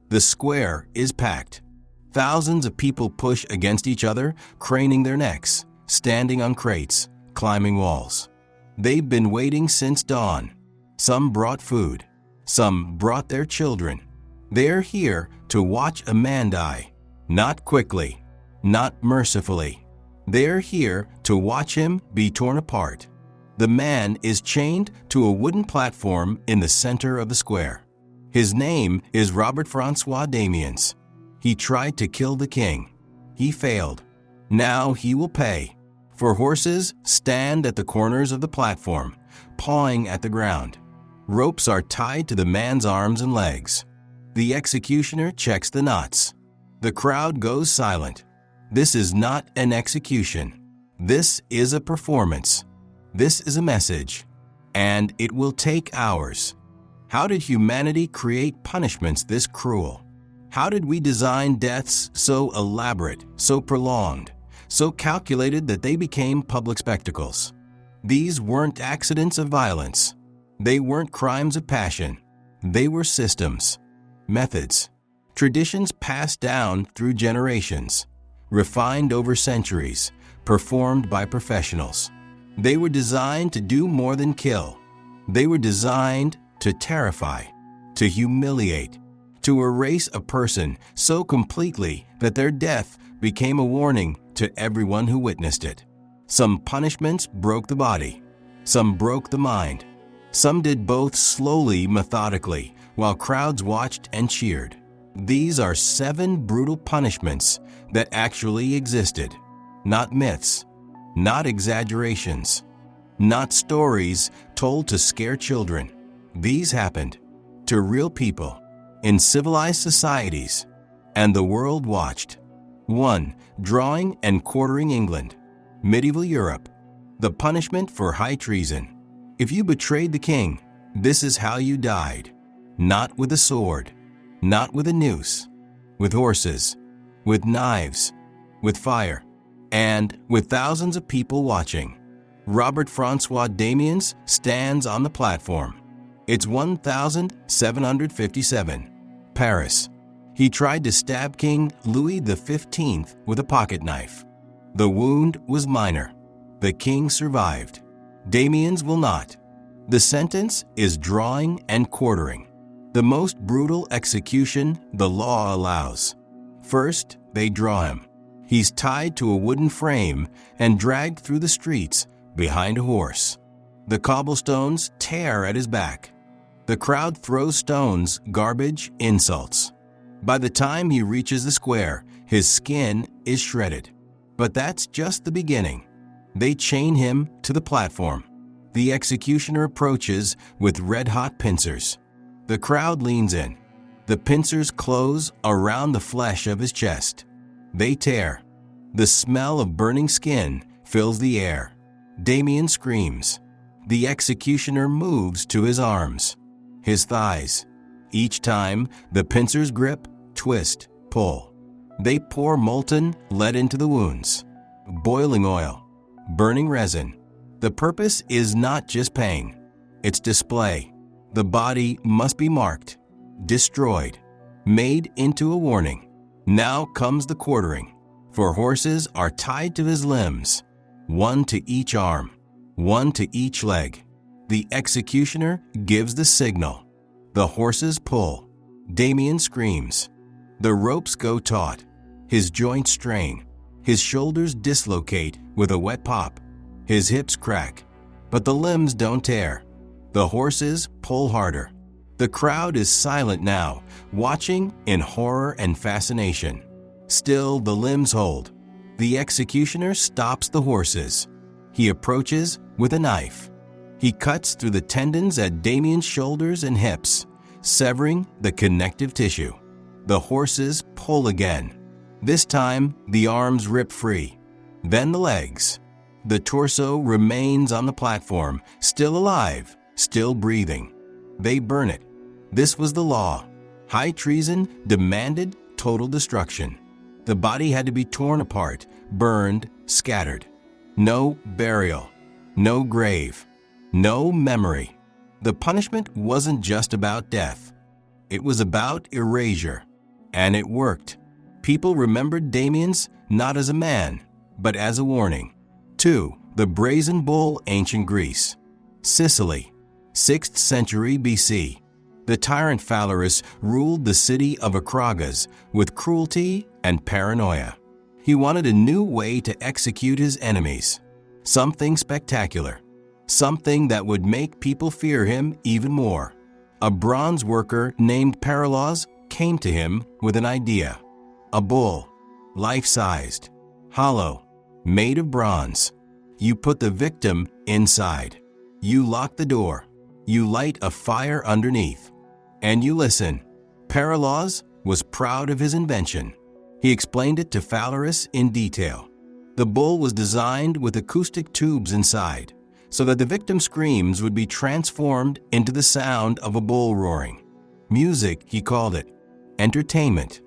The square is packed. Thousands of people push against each other, craning their necks, standing on crates, climbing walls. They've been waiting since dawn. Some brought food. Some brought their children. They're here to watch a man die. Not quickly, not mercifully. They're here to watch him be torn apart. The man is chained to a wooden platform in the center of the square. His name is Robert Francois Damiens. He tried to kill the king. He failed. Now he will pay. For horses stand at the corners of the platform, pawing at the ground. Ropes are tied to the man's arms and legs. The executioner checks the knots. The crowd goes silent. This is not an execution. This is a performance. This is a message. And it will take hours. How did humanity create punishments this cruel? How did we design deaths so elaborate, so prolonged, so calculated that they became public spectacles? These weren't accidents of violence. They weren't crimes of passion. They were systems, methods, traditions passed down through generations, refined over centuries, performed by professionals. They were designed to do more than kill. They were designed to terrify, to humiliate, to erase a person so completely that their death became a warning to everyone who witnessed it. Some punishments broke the body. Some broke the mind. Some did both slowly, methodically, while crowds watched and cheered. These are 7 brutal punishments that actually existed. Not myths, not exaggerations, not stories told to scare children. These happened to real people in civilized societies, and the world watched. 1. Drawing and quartering England. Medieval Europe. The punishment for high treason. If you betrayed the king, this is how you died. Not with a sword, not with a noose, with horses, with knives, with fire, and with thousands of people watching. Robert Francois Damiens stands on the platform. It's 1757. Paris. He tried to stab King Louis XV with a pocket knife. The wound was minor. The king survived. Damiens will not. The sentence is drawing and quartering. The most brutal execution the law allows. First, they draw him. He's tied to a wooden frame and dragged through the streets behind a horse. The cobblestones tear at his back. The crowd throws stones, garbage, insults. By the time he reaches the square, his skin is shredded. But that's just the beginning. They chain him to the platform. The executioner approaches with red-hot pincers. The crowd leans in. The pincers close around the flesh of his chest. They tear. The smell of burning skin fills the air. Damien screams. The executioner moves to his arms, his thighs. Each time, the pincers grip, twist, pull. They pour molten lead into the wounds, boiling oil, burning resin. The purpose is not just pain, it's display. The body must be marked, destroyed, made into a warning. Now comes the quartering, for horses are tied to his limbs, 1 to each arm, 1 to each leg. The executioner gives the signal. The horses pull. Damien screams. The ropes go taut. His joints strain. His shoulders dislocate with a wet pop. His hips crack. But the limbs don't tear. The horses pull harder. The crowd is silent now, watching in horror and fascination. Still, the limbs hold. The executioner stops the horses. He approaches with a knife. He cuts through the tendons at Damien's shoulders and hips, severing the connective tissue. The horses pull again. This time, the arms rip free. Then the legs. The torso remains on the platform, still alive, still breathing. They burn it. This was the law. High treason demanded total destruction. The body had to be torn apart, burned, scattered. No burial, no grave, no memory. The punishment wasn't just about death. It was about erasure. And it worked. People remembered Damien's not as a man, but as a warning. 2. The Brazen Bull, Ancient Greece. Sicily, 6th century BC. The tyrant Phalaris ruled the city of Acragas with cruelty and paranoia. He wanted a new way to execute his enemies. Something spectacular. Something that would make people fear him even more. A bronze worker named Paralos came to him with an idea. A bull, life-sized, hollow, made of bronze. You put the victim inside. You lock the door. You light a fire underneath. And you listen. Paralos was proud of his invention. He explained it to Phalaris in detail. The bull was designed with acoustic tubes inside, so that the victim's screams would be transformed into the sound of a bull roaring. Music, he called it. Entertainment.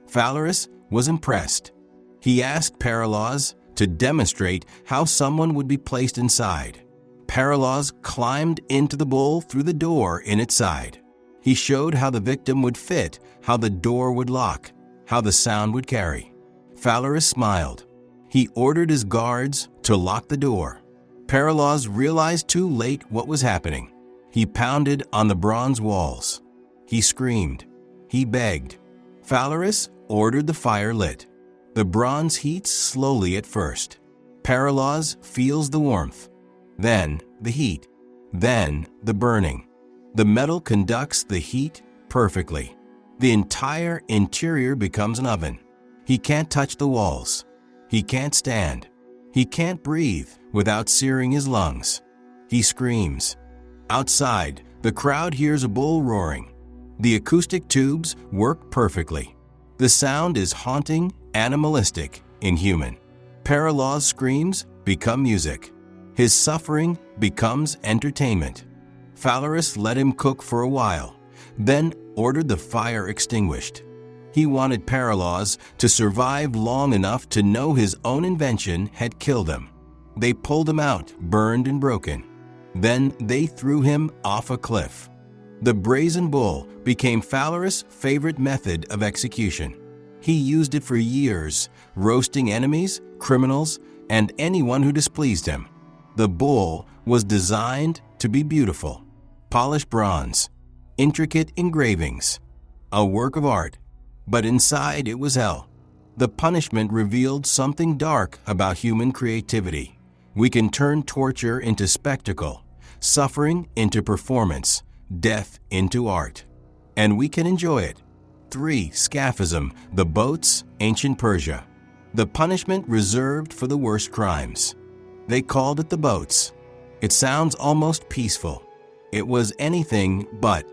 Phalaris was impressed. He asked Paralos to demonstrate how someone would be placed inside. Paralos climbed into the bull through the door in its side. He showed how the victim would fit, how the door would lock, how the sound would carry. Phalaris smiled. He ordered his guards to lock the door. Paralos realized too late what was happening. He pounded on the bronze walls. He screamed. He begged. Phalaris ordered the fire lit. The bronze heats slowly at first. Paralos feels the warmth, then the heat, then the burning. The metal conducts the heat perfectly. The entire interior becomes an oven. He can't touch the walls. He can't stand. He can't breathe without searing his lungs. He screams. Outside, the crowd hears a bull roaring. The acoustic tubes work perfectly. The sound is haunting, animalistic, inhuman. Paralos' screams become music. His suffering becomes entertainment. Phalaris let him cook for a while, then ordered the fire extinguished. He wanted Paralos to survive long enough to know his own invention had killed him. They pulled him out, burned and broken. Then they threw him off a cliff. The brazen bull became Phalaris' favorite method of execution. He used it for years, roasting enemies, criminals, and anyone who displeased him. The bull was designed to be beautiful. Polished bronze, intricate engravings, a work of art. But inside it was hell. The punishment revealed something dark about human creativity. We can turn torture into spectacle, suffering into performance, death into art. And we can enjoy it. 3. Scaphism, the boats, ancient Persia. The punishment reserved for the worst crimes. They called it the boats. It sounds almost peaceful. It was anything but.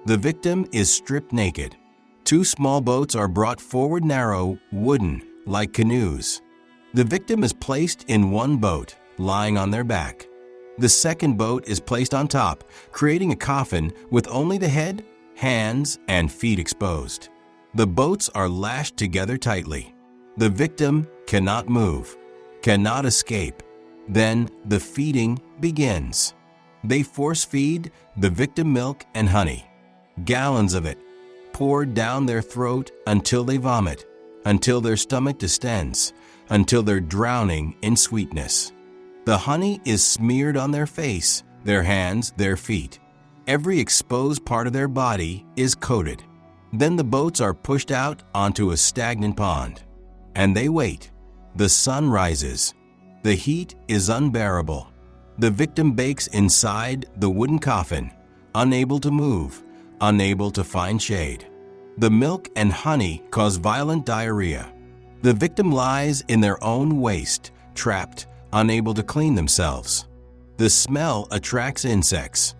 The victim is stripped naked. 2 small boats are brought forward narrow, wooden, like canoes. The victim is placed in one boat, lying on their back. The second boat is placed on top, creating a coffin with only the head, hands, and feet exposed. The boats are lashed together tightly. The victim cannot move, cannot escape. Then the feeding begins. They force-feed the victim milk and honey, gallons of it, poured down their throat until they vomit, until their stomach distends, until they're drowning in sweetness. The honey is smeared on their face, their hands, their feet. Every exposed part of their body is coated. Then the boats are pushed out onto a stagnant pond. And they wait. The sun rises. The heat is unbearable. The victim bakes inside the wooden coffin, unable to move, unable to find shade. The milk and honey cause violent diarrhea. The victim lies in their own waste, trapped, unable to clean themselves. The smell attracts insects.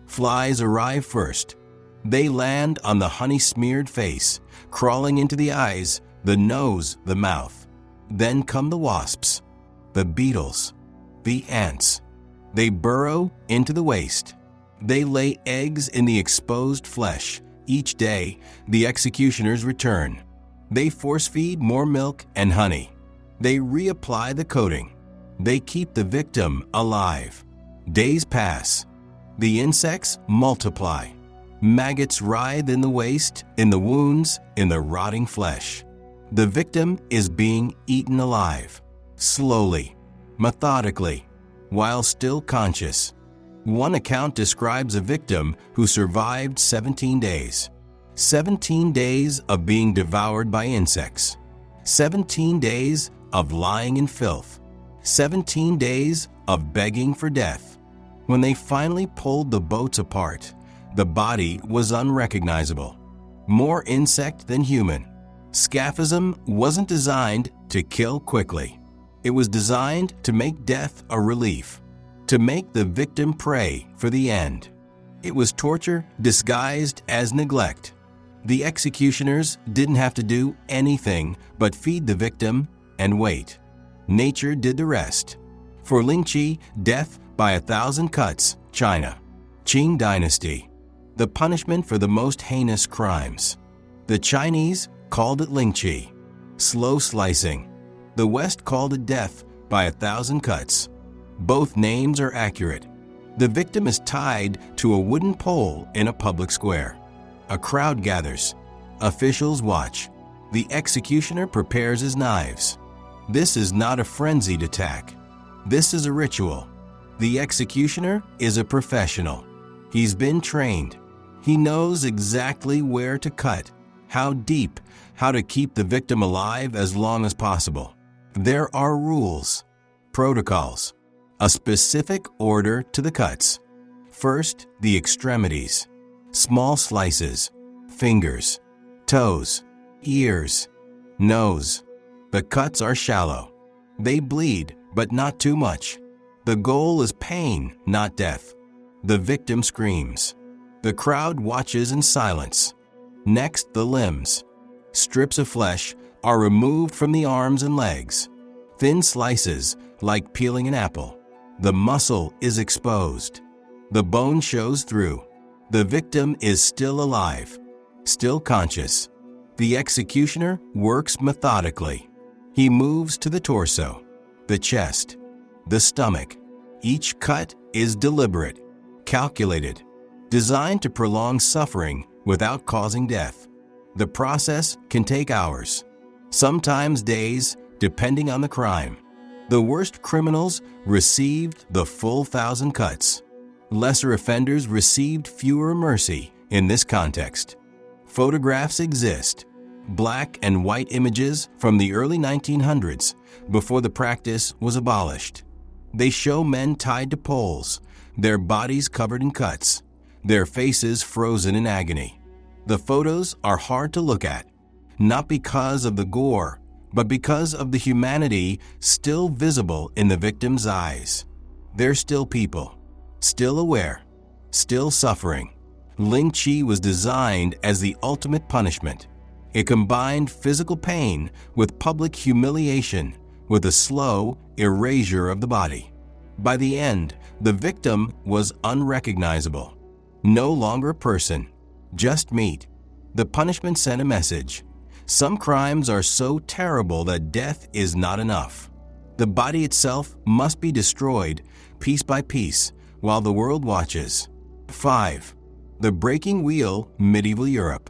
Flies arrive first. They land on the honey-smeared face, crawling into the eyes, the nose, the mouth. Then come the wasps, the beetles, the ants. They burrow into the waste. They lay eggs in the exposed flesh. Each day, the executioners return. They force-feed more milk and honey. They reapply the coating. They keep the victim alive. Days pass. The insects multiply. Maggots writhe in the waist, in the wounds, in the rotting flesh. The victim is being eaten alive, slowly, methodically, while still conscious. One account describes a victim who survived 17 days. 17 days of being devoured by insects. 17 days of lying in filth. 17 days of begging for death. When they finally pulled the boats apart, the body was unrecognizable. More insect than human. Scaphism wasn't designed to kill quickly. It was designed to make death a relief, to make the victim pray for the end. It was torture disguised as neglect. The executioners didn't have to do anything but feed the victim and wait. Nature did the rest. For Lingqi, death by 1,000 cuts, China. Qing Dynasty. The punishment for the most heinous crimes. The Chinese called it Lingqi, slow slicing. The West called it death by 1,000 cuts. Both names are accurate. The victim is tied to a wooden pole in a public square. A crowd gathers. Officials watch. The executioner prepares his knives. This is not a frenzied attack. This is a ritual. The executioner is a professional. He's been trained. He knows exactly where to cut, how deep, how to keep the victim alive as long as possible. There are rules, protocols, a specific order to the cuts. First, the extremities. Small slices, fingers, toes, ears, nose. The cuts are shallow. They bleed, but not too much. The goal is pain, not death. The victim screams. The crowd watches in silence. Next, the limbs. Strips of flesh are removed from the arms and legs. Thin slices, like peeling an apple. The muscle is exposed. The bone shows through. The victim is still alive, still conscious. The executioner works methodically. He moves to the torso, the chest, the stomach. Each cut is deliberate, calculated, designed to prolong suffering without causing death. The process can take hours, sometimes days, depending on the crime. The worst criminals received the full 1,000 cuts. Lesser offenders received fewer mercy in this context. Photographs exist, black and white images from the early 1900s, before the practice was abolished. They show men tied to poles, their bodies covered in cuts, their faces frozen in agony. The photos are hard to look at, not because of the gore, but because of the humanity still visible in the victim's eyes. They're still people, still aware, still suffering. Lingqi was designed as the ultimate punishment. It combined physical pain with public humiliation, with a slow erasure of the body. By the end, the victim was unrecognizable. No longer a person, just meat. The punishment sent a message. Some crimes are so terrible that death is not enough. The body itself must be destroyed piece by piece while the world watches. 5. The breaking wheel, medieval Europe.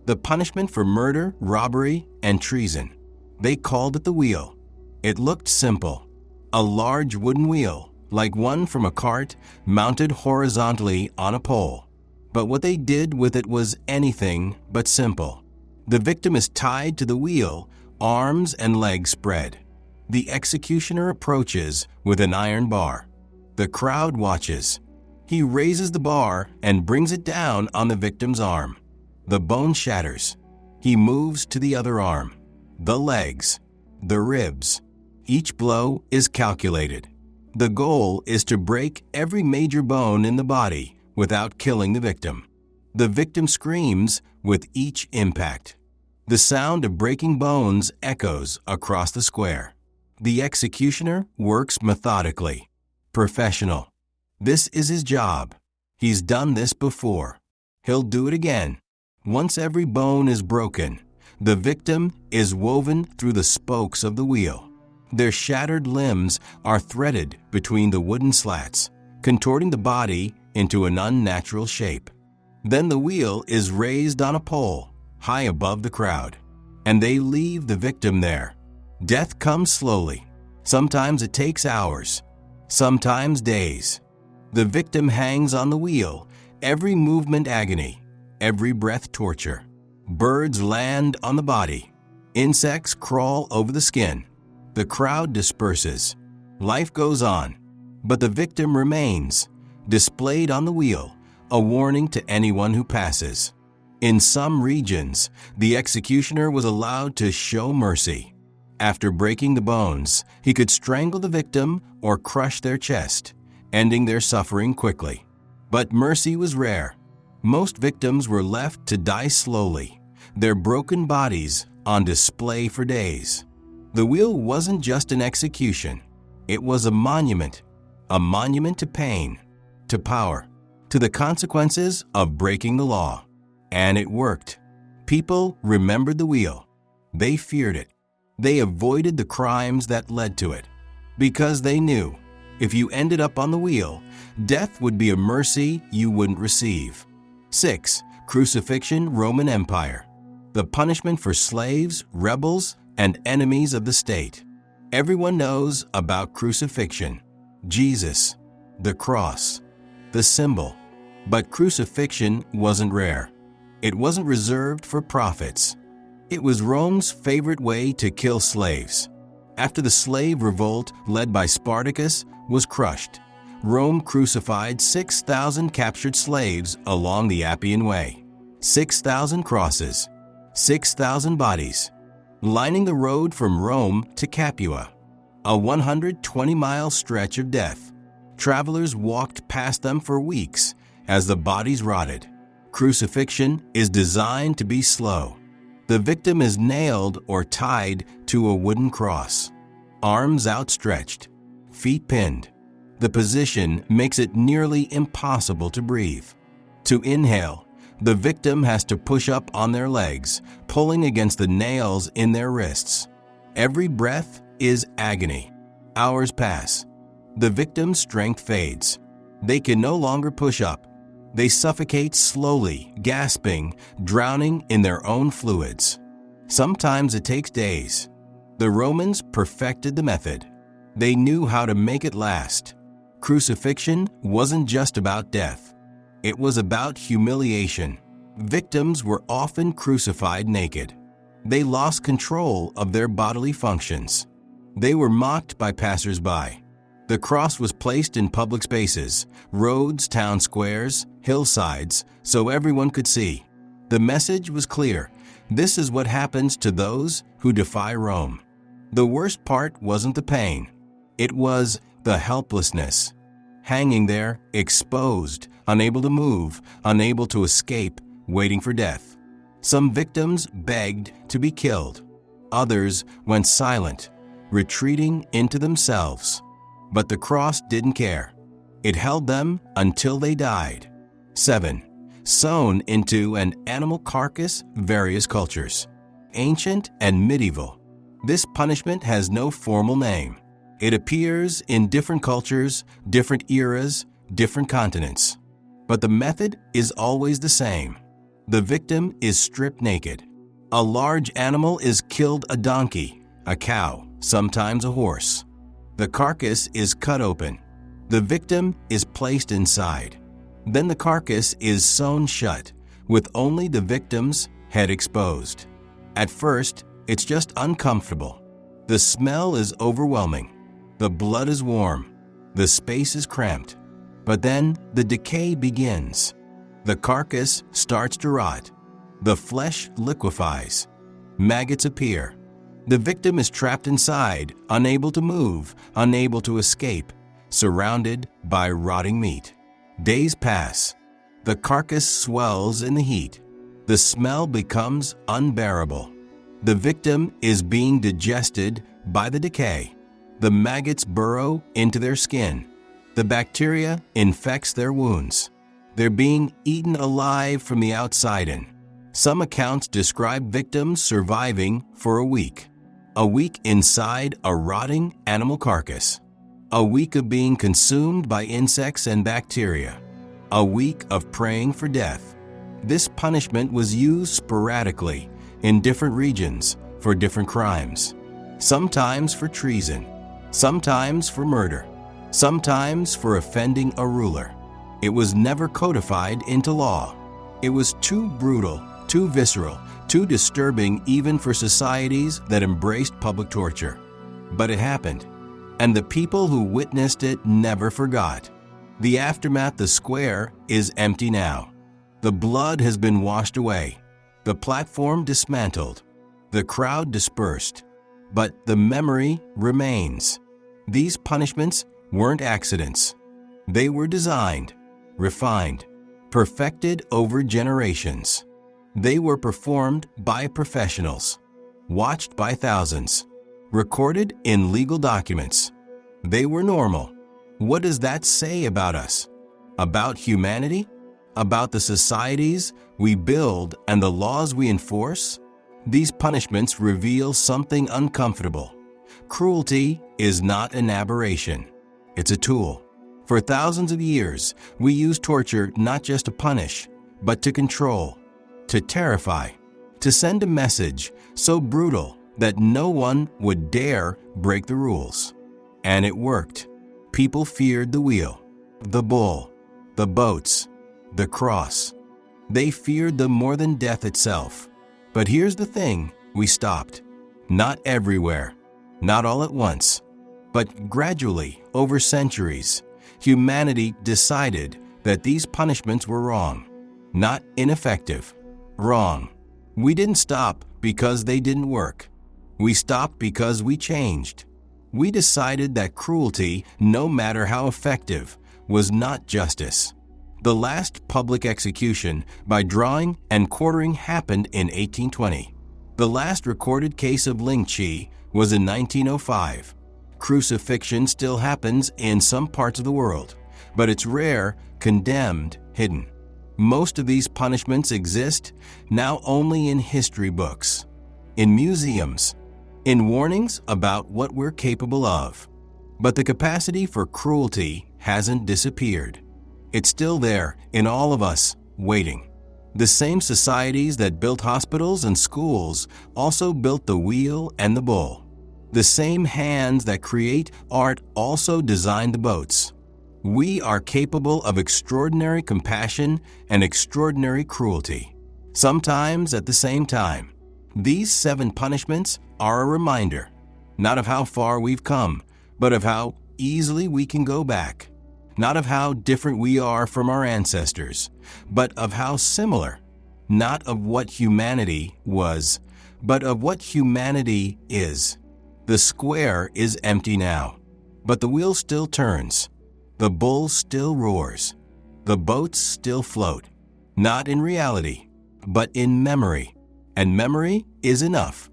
The punishment for murder, robbery, and treason. They called it the wheel. It looked simple. A large wooden wheel, like one from a cart, mounted horizontally on a pole. But what they did with it was anything but simple. The victim is tied to the wheel, arms and legs spread. The executioner approaches with an iron bar. The crowd watches. He raises the bar and brings it down on the victim's arm. The bone shatters. He moves to the other arm, the legs, the ribs. Each blow is calculated. The goal is to break every major bone in the body without killing the victim. The victim screams with each impact. The sound of breaking bones echoes across the square. The executioner works methodically, professional. This is his job. He's done this before. He'll do it again. Once every bone is broken, the victim is woven through the spokes of the wheel. Their shattered limbs are threaded between the wooden slats, contorting the body into an unnatural shape. Then the wheel is raised on a pole, high above the crowd, and they leave the victim there. Death comes slowly. Sometimes it takes hours, sometimes days. The victim hangs on the wheel, every movement agony, every breath torture. Birds land on the body. Insects crawl over the skin. The crowd disperses. Life goes on, but the victim remains, displayed on the wheel, a warning to anyone who passes. In some regions, the executioner was allowed to show mercy. After breaking the bones, he could strangle the victim or crush their chest, ending their suffering quickly. But mercy was rare. Most victims were left to die slowly, their broken bodies on display for days. The wheel wasn't just an execution. It was a monument to pain, to power, to the consequences of breaking the law. And it worked. People remembered the wheel. They feared it. They avoided the crimes that led to it, because they knew if you ended up on the wheel, death would be a mercy you wouldn't receive. 6. Crucifixion, Roman Empire. The punishment for slaves, rebels, and enemies of the state. Everyone knows about crucifixion. Jesus, the cross, the symbol. But crucifixion wasn't rare. It wasn't reserved for prophets. It was Rome's favorite way to kill slaves. After the slave revolt led by Spartacus was crushed, Rome crucified 6,000 captured slaves along the Appian Way. 6,000 crosses, 6,000 bodies, lining the road from Rome to Capua, a 120-mile stretch of death. Travelers walked past them for weeks as the bodies rotted. Crucifixion is designed to be slow. The victim is nailed or tied to a wooden cross, arms outstretched, feet pinned. The position makes it nearly impossible to breathe. To inhale, the victim has to push up on their legs, pulling against the nails in their wrists. Every breath is agony. Hours pass. The victim's strength fades. They can no longer push up. They suffocate slowly, gasping, drowning in their own fluids. Sometimes it takes days. The Romans perfected the method. They knew how to make it last. Crucifixion wasn't just about death. It was about humiliation. Victims were often crucified naked. They lost control of their bodily functions. They were mocked by passers-by. The cross was placed in public spaces, roads, town squares, hillsides, so everyone could see. The message was clear. This is what happens to those who defy Rome. The worst part wasn't the pain. It was the helplessness. Hanging there, exposed, unable to move, unable to escape, waiting for death. Some victims begged to be killed. Others went silent, retreating into themselves. But the cross didn't care. It held them until they died. 7. Sewn into an animal carcass, various cultures. Ancient and medieval. This punishment has no formal name. It appears in different cultures, different eras, different continents. But the method is always the same. The victim is stripped naked. A large animal is killed: a donkey, a cow, sometimes a horse. The carcass is cut open. The victim is placed inside. Then the carcass is sewn shut, with only the victim's head exposed. At first, it's just uncomfortable. The smell is overwhelming. The blood is warm. The space is cramped. But then the decay begins. The carcass starts to rot. The flesh liquefies. Maggots appear. The victim is trapped inside, unable to move, unable to escape, surrounded by rotting meat. Days pass. The carcass swells in the heat. The smell becomes unbearable. The victim is being digested by the decay. The maggots burrow into their skin. The bacteria infects their wounds. They're being eaten alive from the outside in. Some accounts describe victims surviving for a week. A week inside a rotting animal carcass. A week of being consumed by insects and bacteria. A week of praying for death. This punishment was used sporadically in different regions for different crimes, sometimes for treason, sometimes for murder, sometimes for offending a ruler. It was never codified into law. It was too brutal, too visceral, too disturbing even for societies that embraced public torture. But it happened, and the people who witnessed it never forgot. The aftermath, the square, is empty now. The blood has been washed away, the platform dismantled, the crowd dispersed, but the memory remains. These punishments weren't accidents. They were designed, refined, perfected over generations. They were performed by professionals, watched by thousands, recorded in legal documents. They were normal. What does that say about us? About humanity? About the societies we build and the laws we enforce? These punishments reveal something uncomfortable. Cruelty is not an aberration. It's a tool. For thousands of years, we used torture not just to punish, but to control, to terrify, to send a message so brutal that no one would dare break the rules. And it worked. People feared the wheel, the bull, the boats, the cross. They feared them more than death itself. But here's the thing, we stopped. Not everywhere, not all at once, but gradually, over centuries, humanity decided that these punishments were wrong, not ineffective, wrong. We didn't stop because they didn't work. We stopped because we changed. We decided that cruelty, no matter how effective, was not justice. The last public execution by drawing and quartering happened in 1820. The last recorded case of lynching was in 1905. Crucifixion still happens in some parts of the world, but it's rare, condemned, hidden. Most of these punishments exist now only in history books, in museums, in warnings about what we're capable of. But the capacity for cruelty hasn't disappeared. It's still there in all of us, waiting. The same societies that built hospitals and schools also built the wheel and the bull. The same hands that create art also designed the boats. We are capable of extraordinary compassion and extraordinary cruelty, sometimes at the same time. These 7 punishments are a reminder, not of how far we've come, but of how easily we can go back. Not of how different we are from our ancestors, but of how similar, not of what humanity was, but of what humanity is. The square is empty now, but the wheel still turns. The bull still roars. The boats still float, not in reality, but in memory. And memory is enough.